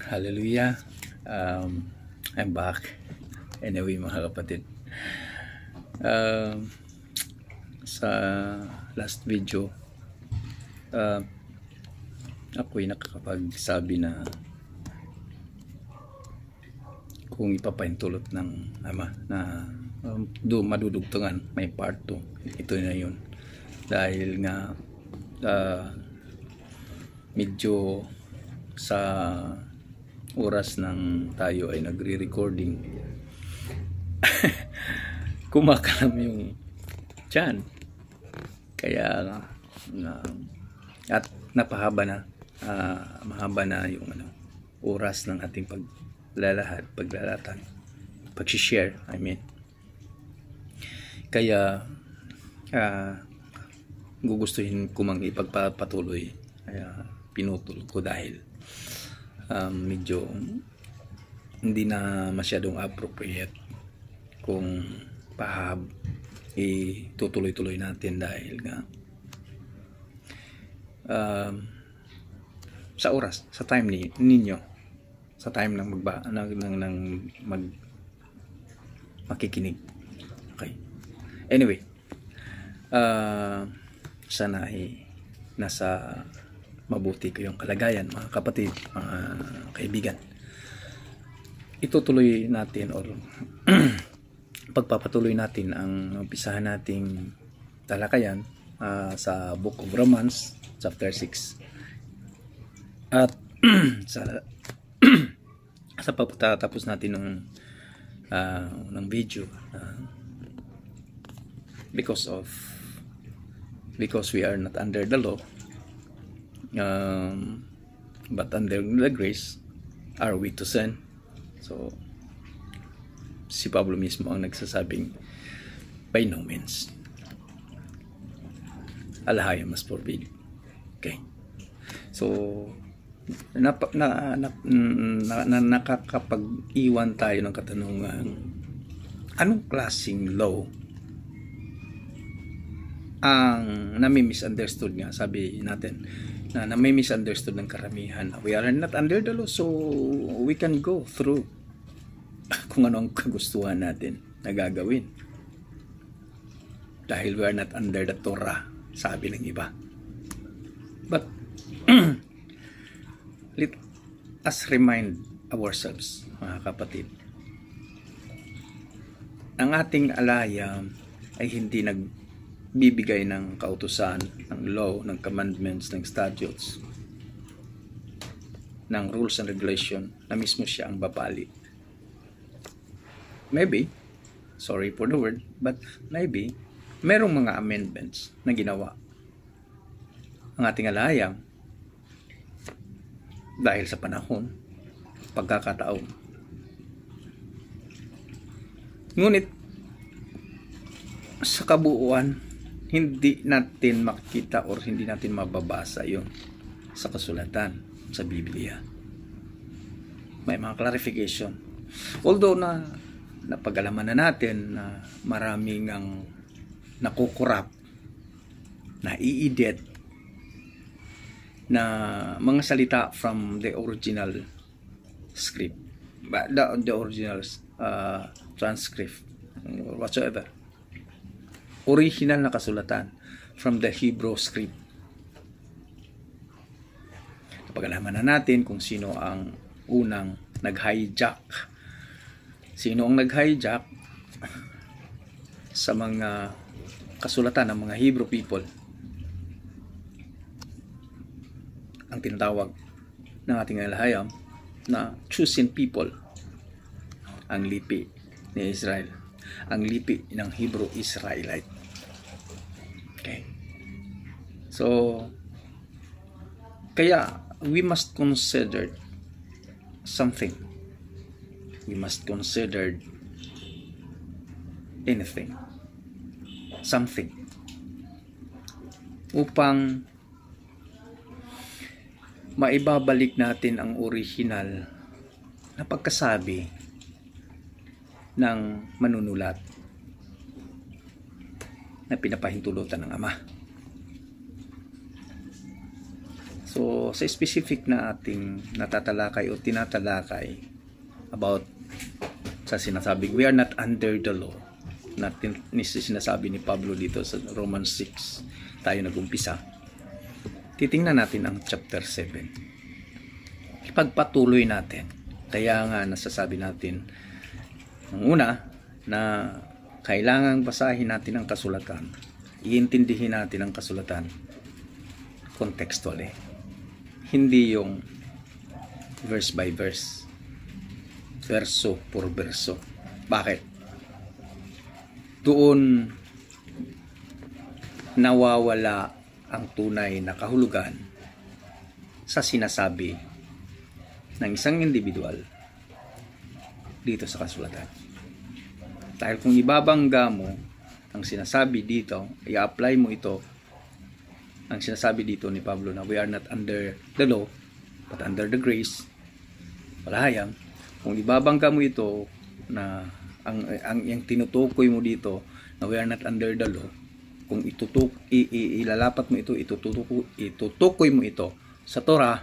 Hallelujah. I'm back. Anyway, mga kapatid. Sa last video, ako'y nakakapagsabi na kung ipapahintulot ng Ama na madudugtungan, may part 2. Ito na yun. Dahil nga medyo sa oras ng tayo ay nagre-recording kumakalam yung tiyan, kaya at napahaba na mahaba na yung oras ng ating paglalatag, pag-share, kaya gugustuhin ko mang ipagpatuloy, kaya pinutol ko dahil medyo hindi na masyadong appropriate kung itutuloy-tuloy natin dahil nga sa oras, sa time ninyo, sa time ng makikinig. Okay. Anyway, sana ay nasa mabuti kayong kalagayan, mga kapatid, mga kaibigan. Itutuloy natin or pagpapatuloy natin ang umpisahan nating talakayan sa Book of Romans chapter 6. At sa pagtatapos natin ng video, because we are not under the law, but under the grace are we to sin. So si Pablo mismo ang nagsasabing, by no means, alahaya must forbid. Okay, so nakakapag-iwan tayo ng katanungan, anong klaseng law ang nami-misunderstood nga? Sabi natin na nami-misunderstood ng karamihan. We are not under the law, so we can go through kung ano ang kagustuhan natin na gagawin. Dahil we are not under the Torah, sabi ng iba. But let us remind ourselves, mga kapatid, ang ating alaya ay hindi nagbibigay ng kautusan, ng law, ng commandments, ng statutes, ng rules and regulation na mismo siya ang babali. Maybe, sorry for the word, but maybe merong mga amendments na ginawa ang ating alaya dahil sa panahon, pagkakataon. Ngunit sa kabuuan, hindi natin makita or hindi natin mababasa yon sa kasulatan, sa Biblia. May mga clarification. Although napag-alaman na natin na maraming ang nakukurap, na-i-edit na mga salita from the original script, the original transcript, whatsoever, original na kasulatan from the Hebrew script. Napag-alaman na natin kung sino ang unang nag-hijack. Sino ang nag-hijack sa mga kasulatan ng mga Hebrew people? Ang tinatawag ng ating alahayam na chosen people, ang lipi ni Israel, ang lipi ng Hebrew Israelite. Okay. So, kaya we must consider something. We must consider anything, something, upang maibabalik natin ang original na pagkasabi ng manunulat na pinapahintulutan ng Ama. So, sa specific na ating natatalakay o tinatalakay about sa sinasabing we are not under the law, natin sinasabi ni Pablo dito sa Romans 6 tayo nagumpisa. Titingnan natin ang chapter 7. Ipagpatuloy natin. Kaya nga nasasabi natin ng una na kailangang basahin natin ang kasulatan, iintindihin natin ang kasulatan contextually, hindi yung verse by verse, verso por verso. Bakit? Doon nawawala ang tunay na kahulugan sa sinasabi ng isang individual dito sa kasulatan. Dahil kung ibabangga mo ang sinasabi dito, i-apply mo ito, ang sinasabi dito ni Pablo na we are not under the law but under the grace, palahayang kung ibabangga mo ito na ang tinutukoy mo dito na we are not under the law, kung ilalapat mo ito, itutukoy mo ito sa Torah,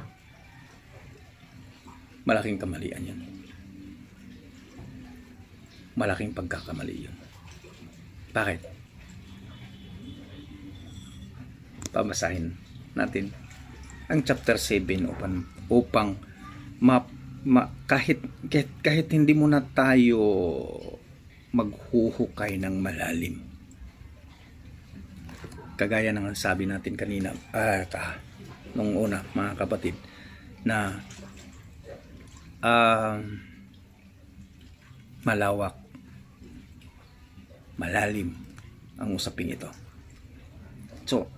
malaking kamalian yan. Malaking pagkakamali yun. Bakit? Pamasahin natin ang chapter 7 upang kahit hindi muna tayo maghuhukay ng malalim. Kagaya ng sabi natin kanina, nung una, mga kapatid, na malawak, malalim ang usaping ito. So,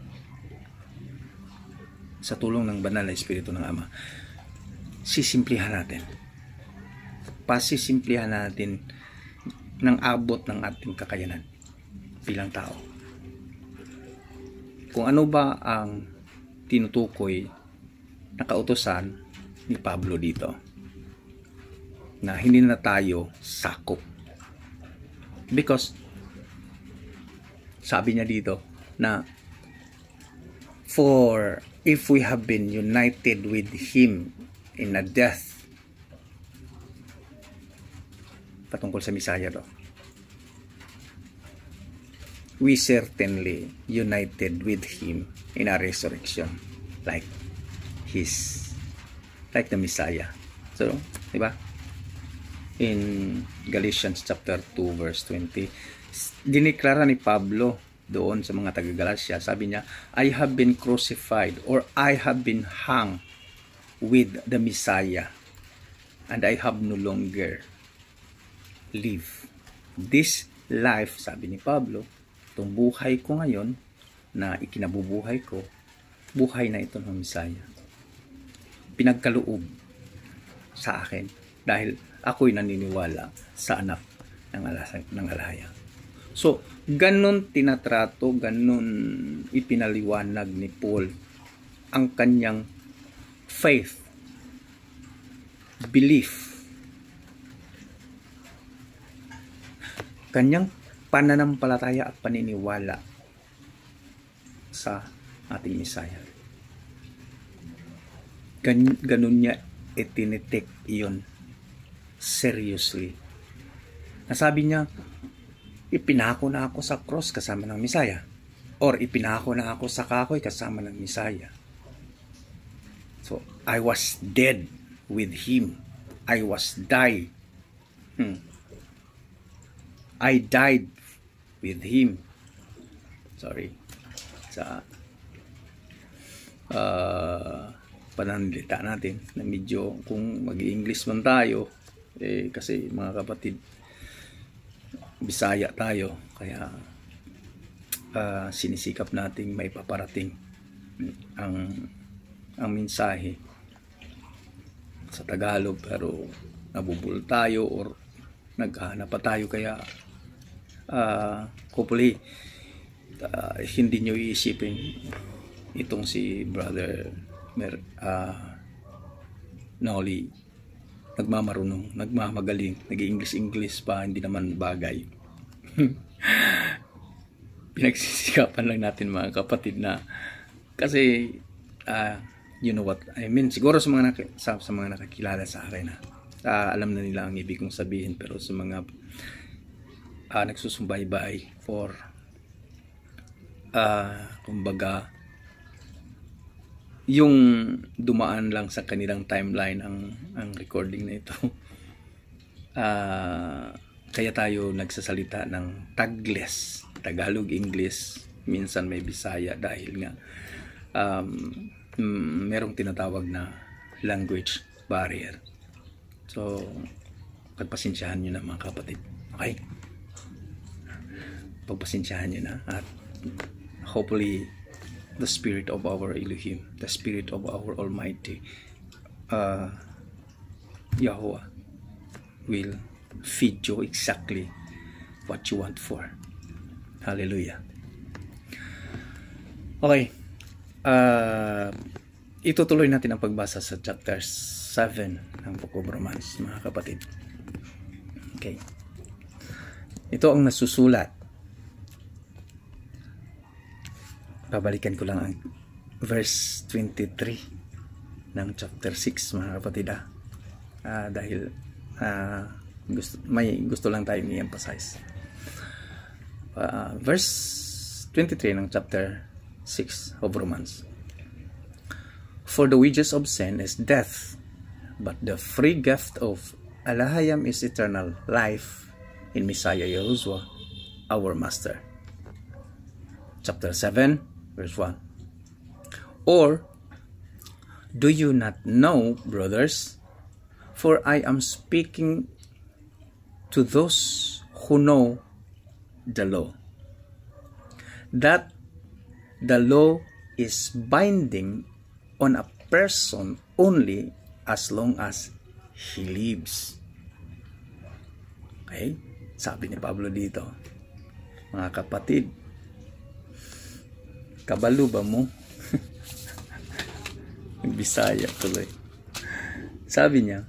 sa tulong ng banal na Espiritu ng Ama, sisimplihan natin. Pasisimplihan natin ng abot ng ating kakayanan bilang tao. Kung ano ba ang tinutukoy na kautusan ni Pablo dito, na hindi na tayo sakop. Because sabi niya dito na for if we have been united with Him in a death, patungkol sa Misaya to, we certainly united with Him in a resurrection like the Messiah. So, diba? In Galatians chapter 2 verse 20, diniklara ni Pablo doon sa mga taga-Galatia, sabi niya, I have been crucified or I have been hung with the Messiah and I have no longer live this life, sabi ni Pablo, itong buhay ko ngayon na ikinabubuhay ko, buhay na ito ng Messiah, pinagkaloob sa akin dahil ako'y naniniwala sa anak ng alaya. So, ganun tinatrato, ganun ipinaliwanag ni Paul ang kanyang faith, belief, kanyang pananampalataya at paniniwala sa ating Messiah. Ganun niya itinitik iyon seriously. Nasabi niya, ipinako na ako sa cross kasama ng Messiah, or ipinako na ako sa kahoy kasama ng Messiah. So, I was dead with Him. I was died. I died with Him. Sorry. Sa pananalita natin na medyo kung mag-i-English man tayo, kasi mga kapatid, Bisaya tayo, kaya sinisikap nating may paparating ang mensahe sa Tagalog, pero nabubul tayo or naghahanap pa tayo, kaya hopefully hindi nyo iisipin itong si Brother Noli nagmamarunong, nagmamagaling, nag-English pa, hindi naman bagay. Pinagsisikapan lang natin mga kapatid na kasi You know what I mean? Siguro sa mga sa mga nakakilala sa akin, alam na nila ang ibig kong sabihin, pero sa mga nagsusubaybay for kumbaga yung dumaan lang sa kanilang timeline ang recording na ito. Kaya tayo nagsasalita ng tagles, Tagalog, English, minsan may Bisaya, dahil nga merong tinatawag na language barrier. So pagpasensyahan nyo na mga kapatid, okay? Pagpasensyahan nyo na, at hopefully the Spirit of our Elohim, the Spirit of our Almighty Yahweh will feed you exactly what you want for. Hallelujah. Okay, itutuloy natin ang pagbasa sa chapter 7 ng Book of Romans, mga kapatid. Okay, ito ang nasusulat. Babalikan ko lang ang verse 23 ng chapter 6, mga kapatid, dahil may gusto lang tayong i-emphasize. Verse 23 ng chapter 6 of Romans. For the wages of sin is death, but the free gift of Elohim is eternal life in Messiah Yahushua, our Master. Chapter 7 verse 1. Or do you not know, brothers, for I am speaking to those who know the law, that the law is binding on a person only as long as he lives. Okay? Sabi ni Pablo dito, mga kapatid, kabalo ba mo? Bisaya tuloy. Sabi niya,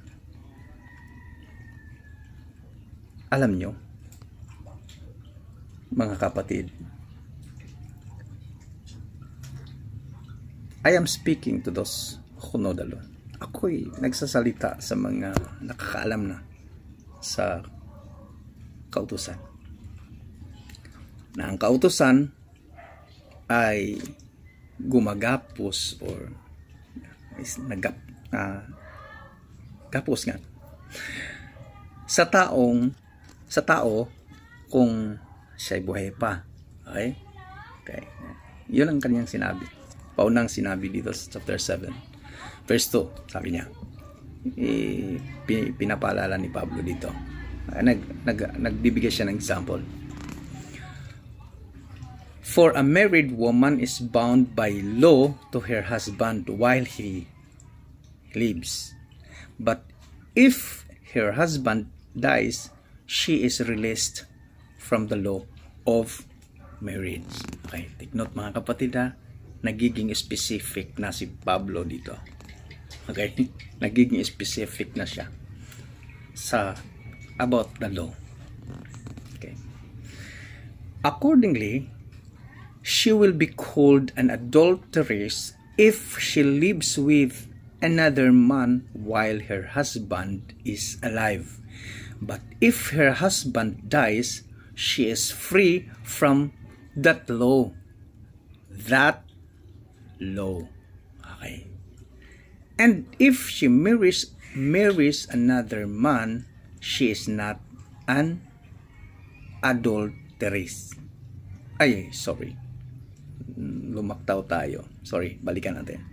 alam nyo, mga kapatid, I am speaking to those who know the law. Ako'y nagsasalita sa mga nakakaalam na sa kautusan. Na ang kautusan ay gumagapos or gapos nga sa tao kung siya'y buhay pa. Okay? Okay. Yun ang kanyang sinabi. Paunang sinabi dito sa chapter 7 verse 2. Sabi niya, pinapaalala ni Pablo dito. Nagbibigay siya ng example. For a married woman is bound by law to her husband while he lives. But if her husband dies, she is released from the law of marriage. Okay, take note mga kapatid, nagiging specific na si Pablo dito. Okay, nagiging specific na siya sa about the law. Okay. Accordingly, she will be called an adulteress if she lives with another man while her husband is alive. But if her husband dies, she is free from that law. That law. Okay. And if she marries another man, she is not an adulteress. Ay, sorry. Lumaktaw tayo. Sorry, balikan natin.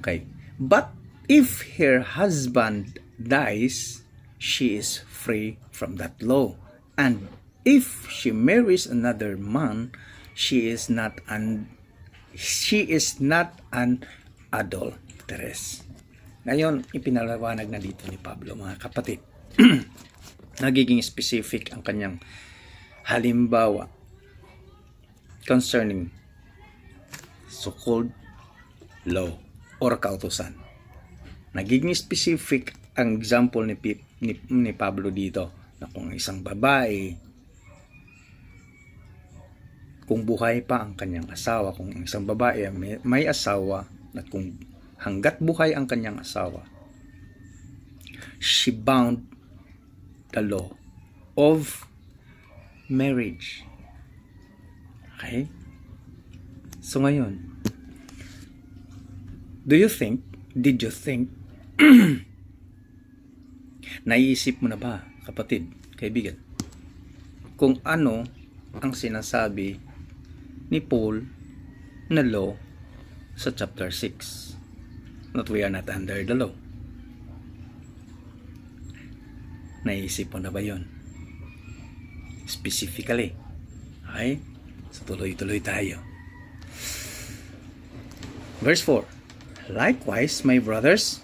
Okay. But if her husband dies, she is free from that law. And if she marries another man, she is not an adulteress. Ngayon, ipinalawanag na dito ni Pablo, mga kapatid. Nagiging specific ang kanyang halimbawa concerning so-called law or kautusan. Nagiging specific ang example ni Pablo dito, na kung isang babae, kung buhay pa ang kanyang asawa, kung isang babae may asawa, na kung hanggat buhay ang kanyang asawa, she bound the law of marriage. Okay? So ngayon, did you think, naiisip mo na ba, kapatid, kaibigan, kung ano ang sinasabi ni Paul na law sa chapter 6, that we are not under the law? Naisip mo na ba yun? Specifically. Okay? So tuloy-tuloy tayo. Verse 4. Likewise, my brothers,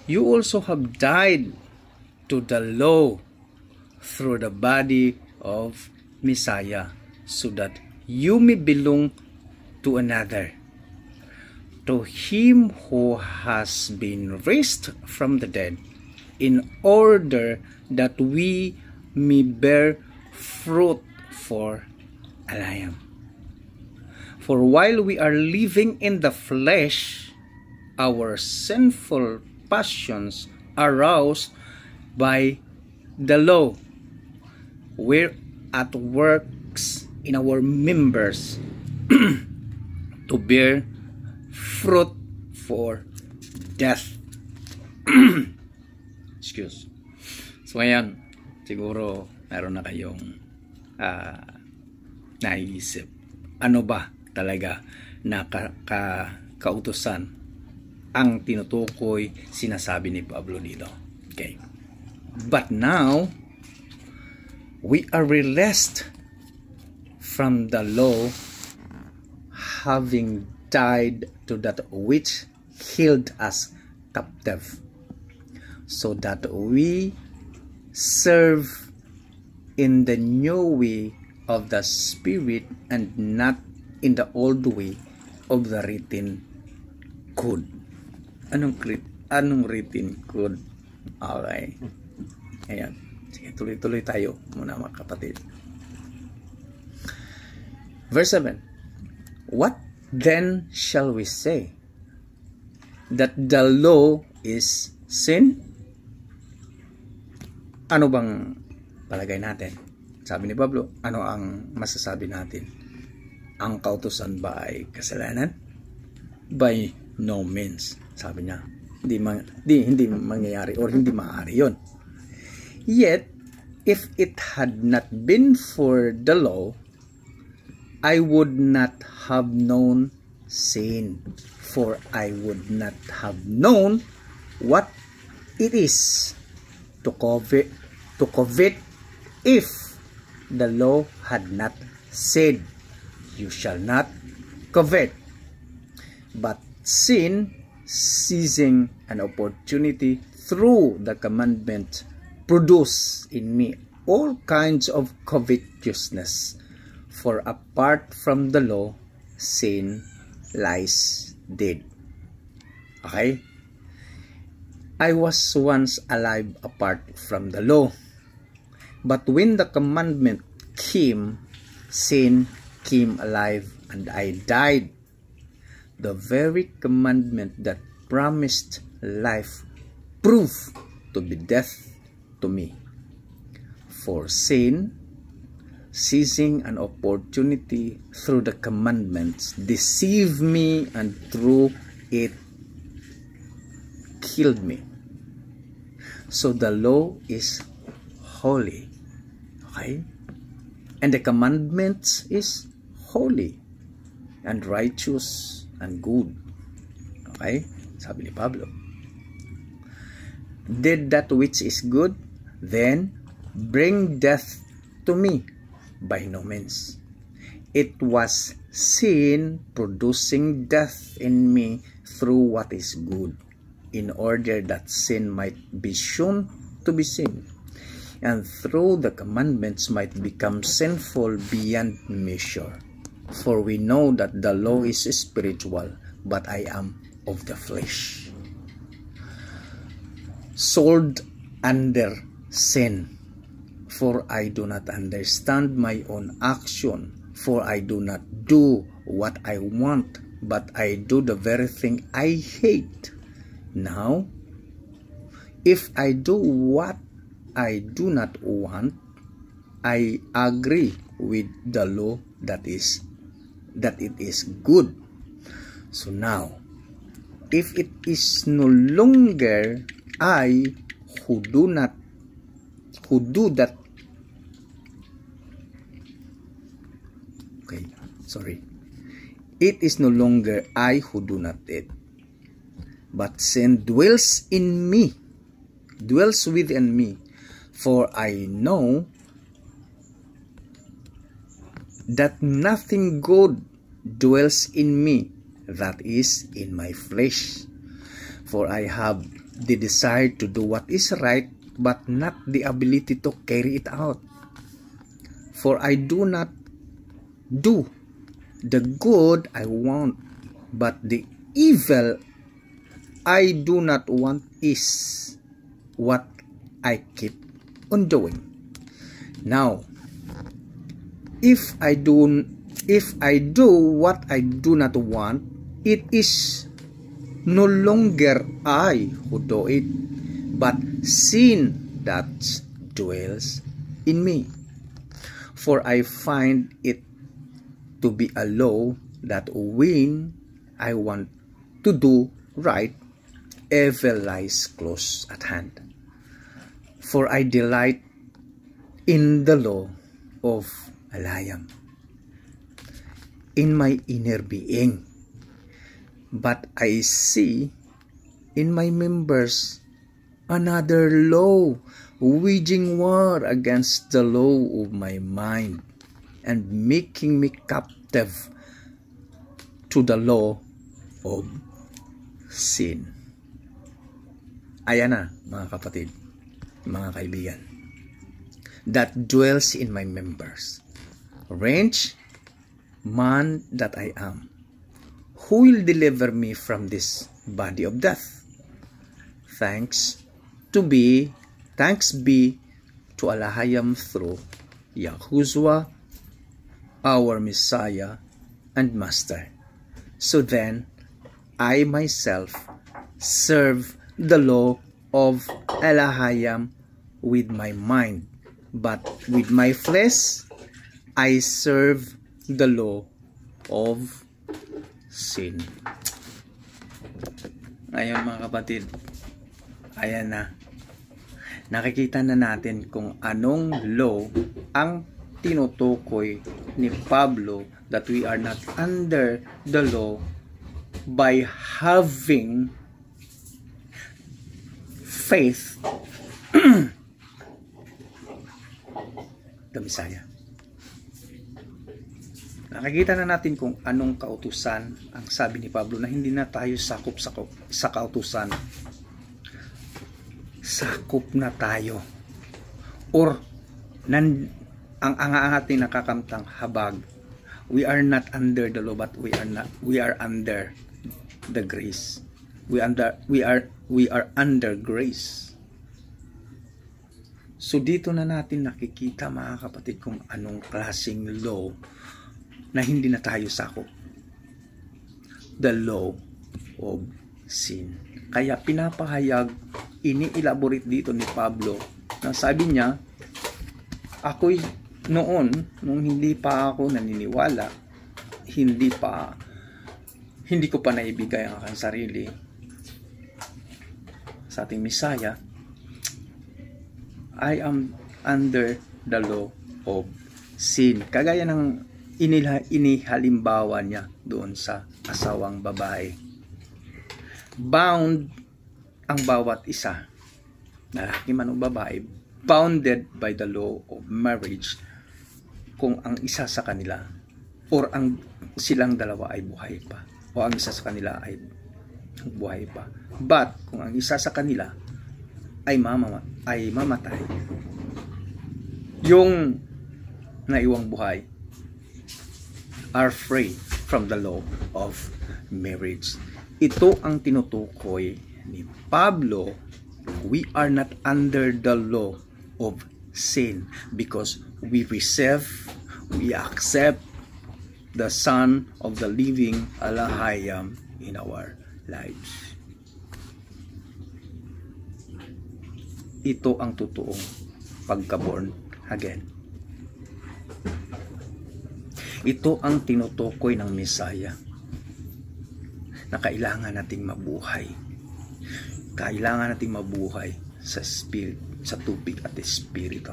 you also have died to the law through the body of Messiah, so that you may belong to another, to him who has been raised from the dead, in order that we may bear fruit for Eliam. For while we are living in the flesh, our sinful passions aroused by the law were at works in our members to bear fruit for death. Excuse. So ngayon, siguro meron na kayong naisip. Ano ba talaga na kautusan ang tinutukoy, sinasabi ni Pablo dito? Okay. But now, we are released from the law, having died to that which held us captive, so that we serve in the new way of the Spirit and not in the old way of the written code. Anong written code? Okay. Ayan. Sige, tuloy-tuloy tayo muna mga kapatid. Verse 7. What then shall we say? That the law is sin? Ano bang palagay natin? Sabi ni Pablo, ano ang masasabi natin? Ang kautusan ba ay kasalanan? By no means. Sabi niya, hindi mangyayari or hindi maaari yun. Yet, if it had not been for the law, I would not have known sin, for I would not have known what it is to covet if the law had not said, you shall not covet. But sin, seizing an opportunity through the commandment, produce in me all kinds of covetousness. For apart from the law, sin lies dead. Okay? I was once alive apart from the law. But when the commandment came, sin came alive and I died. The very commandment that promised life proved to be death to me. For sin, seizing an opportunity through the commandments, deceived me, and through it killed me. So the law is holy. Okay? And the commandments is holy and righteous and good. Okay? Sabi ni Pablo. Did that which is good then bring death to me? By no means. It was sin producing death in me through what is good, in order that sin might be shown to be sin, and through the commandments might become sinful beyond measure. For we know that the law is spiritual, but I am of the flesh, sold under sin. For I do not understand my own action, for I do not do what I want, but I do the very thing I hate. Now, if I do what I do not want, I agree with the law that it is good. So now, if it is no longer I who do that. Okay, sorry. It is no longer I who do not it, but sin dwells within me. For I know that nothing good dwells in me, that is, in my flesh. For I have the desire to do what is right, but not the ability to carry it out. For I do not do the good I want, but the evil I do not want is what I keep on doing. Now, if I do what I do not want, it is no longer I who do it, but sin that dwells in me. For I find it to be a law that when I want to do right, evil lies close at hand. For I delight in the law of Eliam in my inner being, but I see in my members another law waging war against the law of my mind and making me captive to the law of sin. Ayan na, mga kapatid, mga kaibigan, that dwells in my members. Wretched man that I am, who will deliver me from this body of death? Thanks be to Elohim through Yahushua, our Messiah and Master. So then, I myself serve the law of Elohim with my mind, but with my flesh, I serve the law of sin. Ngayon mga kapatid, ayan na. Nakikita na natin kung anong law ang tinutukoy ni Pablo, that we are not under the law by having faith the Messiah. Nakikita na natin kung anong kautusan ang sabi ni Pablo, na hindi na tayo sakop sa kautusan. Sakop na tayo. Or ang ating nakakamtang habag, we are not under the law, but we are under the grace. We are under grace. So dito na natin nakikita mga kapatid kung anong klaseng law na hindi na tayo sakop. The law of sin. Kaya pinapahayag, ini-elaborate dito ni Pablo, na sabi niya, ako'y noon, nung hindi pa ako naniniwala, hindi ko pa naibigay ang aking sarili sa ating Messiah, I am under the law of sin. Kagaya ng inihalimbawa niya doon sa asawang babae. Bound ang bawat isa, lalaki man o babae, bounded by the law of marriage kung ang isa sa kanila or ang silang dalawa ay buhay pa, o ang isa sa kanila ay buhay pa. But kung ang isa sa kanila ay mamatay, yung naiwang buhay are free from the law of marriage. Ito ang tinutukoy ni Pablo. We are not under the law of sin because we accept the Son of the living Alahayam in our lives. Ito ang totoong pagka-born again. Ito ang tinutukoy ng Messiah na kailangan nating mabuhay. Kailangan nating mabuhay sa spirit, sa tubig at espiritu.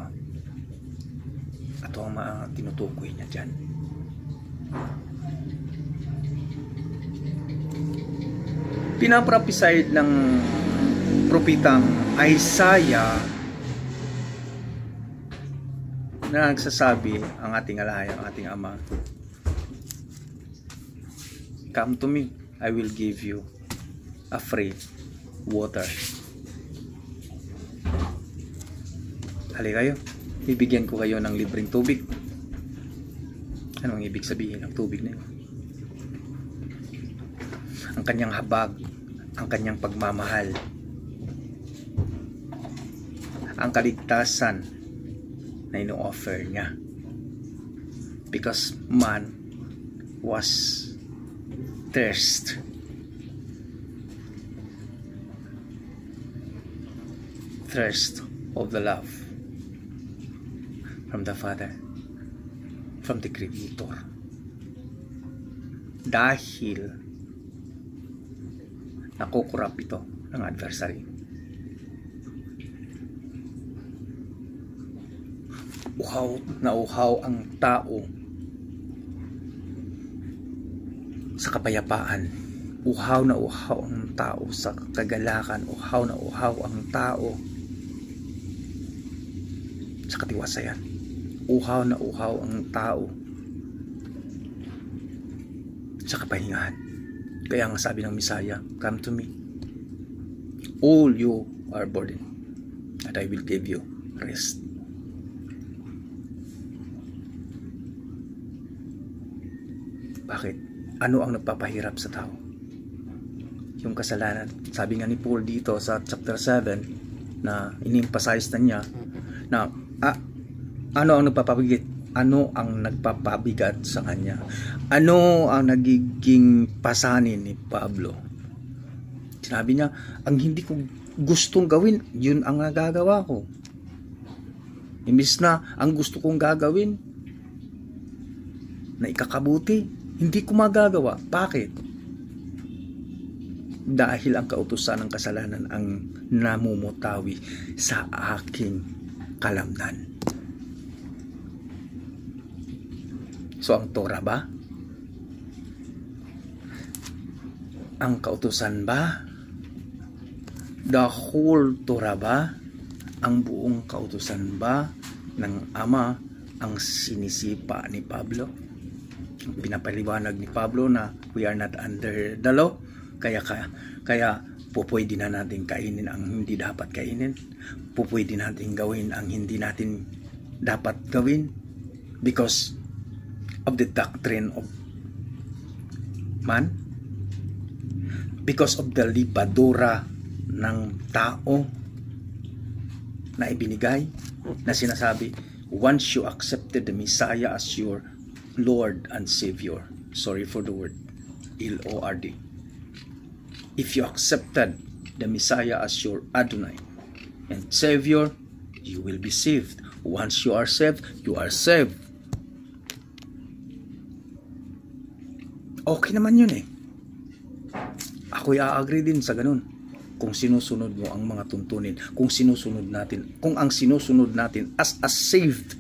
Ito ang mga tinutukoy niya dyan. Pinaprophesy ng propitang Isaiah na nagsasabi ang ating alaya, ang ating Ama, "Come to me, I will give you a free water." Hali kayo, bibigyan ko kayo ng libreng tubig. Anong ibig sabihin ng tubig na yun? Ang kanyang habag, ang kanyang pagmamahal, ang kaligtasan na ino-offer niya. Because man was thirst. Thirst of the love from the Father, from the Creator. Dahil nakukurap ito ng adversary. Uhaw na uhaw ang tao sa kapayapaan. Uhaw na uhaw ang tao sa kagalakan. Uhaw na uhaw ang tao sa katiwasayan. Uhaw na uhaw ang tao sa kapahingahan. Kaya nga sabi ng Messiah, "Come to me, all you are burdened, and I will give you rest." Bakit? Ano ang nagpapahirap sa tao? Yung kasalanan. Sabi nga ni Paul dito sa chapter 7 na in-emphasize na niya na ano ang nagpapabigat? Ano ang nagpapabigat sa kanya? Ano ang nagiging pasanin ni Pablo? Sinabi niya, ang hindi ko gustong gawin, yun ang nagagawa ko. Imbis na ang gusto kong gagawin na ikakabuti, hindi ko magagawa. Bakit? Dahil ang kautusan ng kasalanan ang namumutawi sa aking kalamnan. So ang Torah ba? Ang kautusan ba? The whole Torah ba? Ang buong kautusan ba ng Ama ang sinisipa ni Pablo? Pinapaliwanag ni Pablo na we are not under the law, kaya pupwede na natin kainin ang hindi dapat kainin, pupwede natin gawin ang hindi natin dapat gawin because of the doctrine of man, because of the libadura ng tao na ibinigay, na sinasabi, once you accepted the Messiah as your Lord and Savior, sorry for the word, Lord, if you accepted the Messiah as your Adonai and Savior, you will be saved. Once you are saved, you are saved. Okay naman yun eh. Ako'y a-agree din sa ganun. Kung sinusunod mo ang mga tuntunin, kung ang sinusunod natin as a saved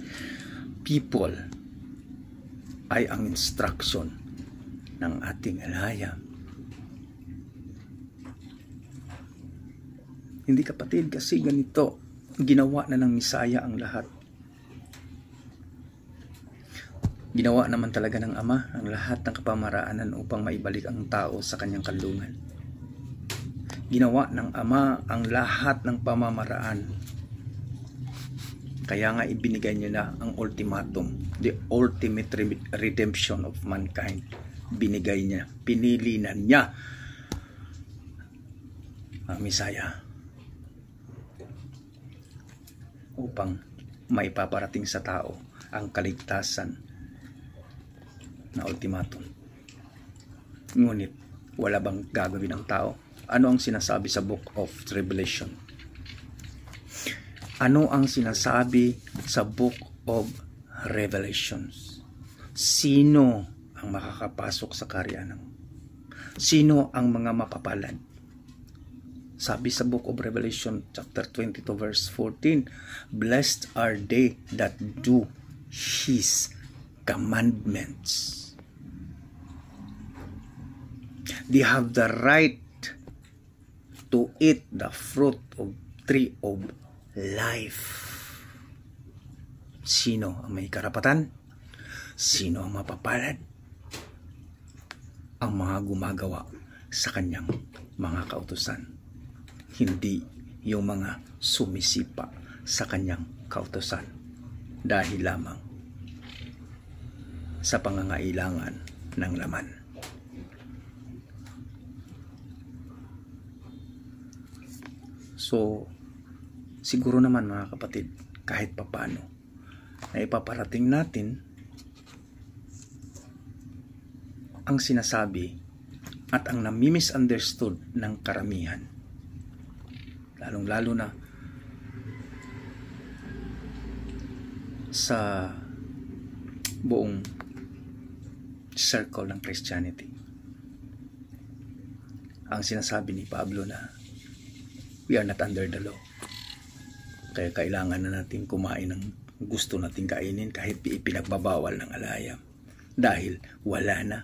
people ay ang instruction ng ating alaya. Hindi kapatid, kasi ganito, ginawa na ng Messiah ang lahat. Ginawa naman talaga ng Ama ang lahat ng kapamaraanan upang maibalik ang tao sa kanyang kanlungan. Ginawa ng Ama ang lahat ng pamamaraan. Kaya nga ibinigay niya na ang ultimatum, the ultimate redemption of mankind. Binigay niya, pinili na niya ang Messiah upang maipaparating sa tao ang kaligtasan na ultimatum. Ngunit, wala bang gagawin ng tao? Ano ang sinasabi sa Book of Revelation? Ano ang sinasabi sa Book of Revelations? Sino ang makakapasok sa kaharian? Sino ang mga mapapalad? Sabi sa Book of Revelation chapter 22 verse 14, "Blessed are they that do His commandments. They have the right to eat the fruit of tree of life." Sino ang may karapatan? Sino ang mapapalad? Ang mga gumagawa sa kanyang mga kautusan. Hindi yung mga sumisipa sa kanyang kautusan dahil lamang sa pangangailangan ng laman. So, siguro naman mga kapatid, kahit papano, na ipaparating natin ang sinasabi at ang nami-misunderstood ng karamihan. Lalong-lalo na sa buong circle ng Christianity. Ang sinasabi ni Pablo na we are not under the law. Kaya kailangan na natin kumain ng gusto nating kainin kahit ipinagbabawal ng alayam. Dahil wala na.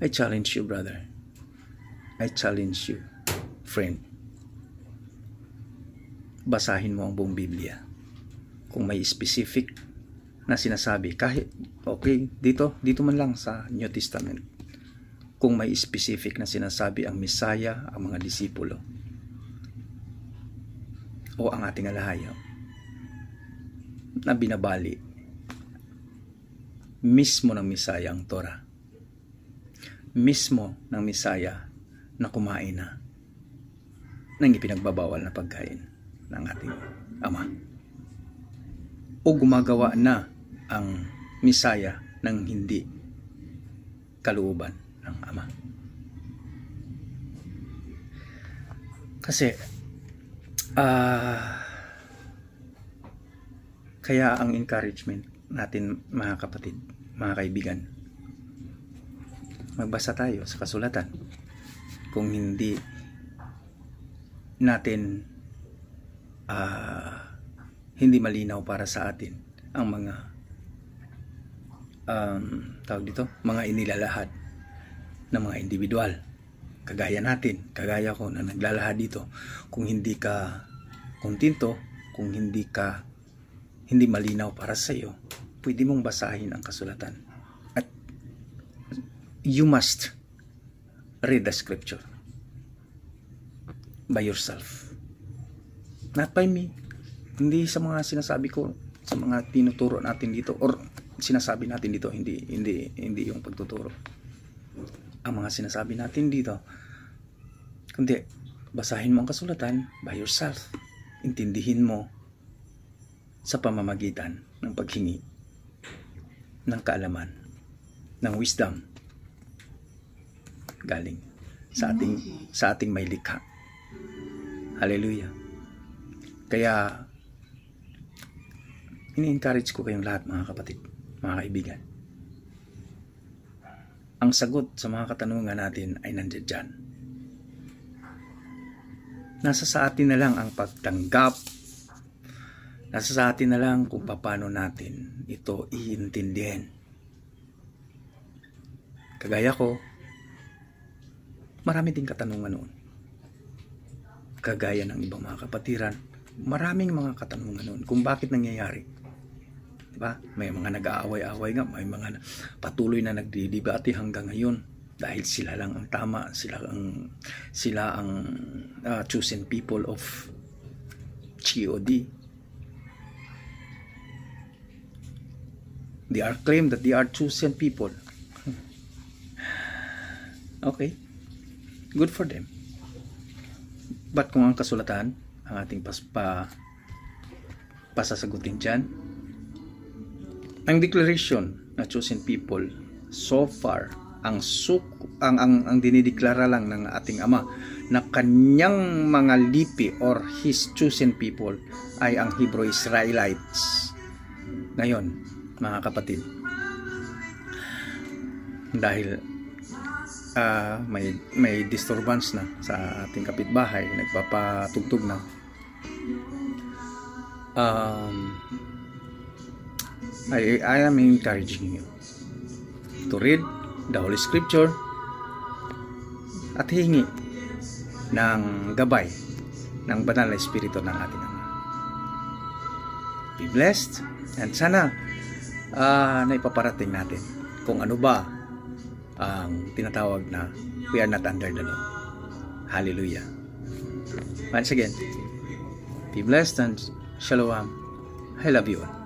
I challenge you, brother. I challenge you, friend. Basahin mo ang buong Biblia. Kung may specific na sinasabi, kahit, okay, dito man lang sa New Testament. Kung may specific na sinasabi ang Messiah, ang mga disipulo, o ang ating alahayam, na binabali mismo ng Messiah ang Torah. Mismo ng Messiah na kumain na ng ipinagbabawal na pagkain ng ating Ama. O gumagawa na ang Messiah ng hindi kalooban ng Ama. Kasi kaya ang encouragement natin mga kapatid, mga kaibigan, magbasa tayo sa kasulatan. Kung hindi natin hindi malinaw para sa atin ang mga tawag dito, mga inilalahad ng mga individual, kagaya natin, kagaya ko na naglalahad dito. Kung hindi ka kontento, kung hindi malinaw para sa iyo, pwede mong basahin ang kasulatan. At you must read the scripture by yourself. Not by me. Hindi sa mga sinasabi ko, sa mga tinuturo natin dito, or sinasabi natin dito, hindi yung pagtuturo. Ang mga sinasabi natin dito, kundi basahin mo ang kasulatan by yourself. Intindihin mo sa pamamagitan ng paghingi ng kaalaman, ng wisdom galing sa ating may likha. Hallelujah. Kaya ini-encourage ko kayong lahat, mga kapatid, mga kaibigan. Ang sagot sa mga katanungan natin ay nandiyan dyan. Nasa sa atin na lang ang pagtanggap. Nasa sa atin na lang kung paano natin ito iintindihin. Kagaya ko, marami ding katanungan noon. Kagaya ng ibang mga kapatiran, maraming mga katanungan noon kung bakit nangyayari. Diba? May mga nag-aaway-aaway nga, may mga patuloy na nagdidebate hanggang ngayon dahil sila lang ang tama, sila ang chosen people of GOD. They are claimed that they are chosen people. Okay. Good for them. But kung ang kasulatan, ang ating pasasagutin dyan, Ang declaration na chosen people so far, ang dinideklara lang ng ating Ama na kanyang mga lipi or His chosen people ay ang Hebrew Israelites. Ngayon, mga kapatid, dahil may disturbance na sa ating kapitbahay, nagpapatugtog na, I am encouraging you to read the Holy Scripture at hingi ng gabay ng banal na Espiritu ng ating Ama. Be blessed, and sana naipaparating natin kung ano ba ang tinatawag na we are not under the law. Hallelujah. Once again, be blessed and shalom. I love you all.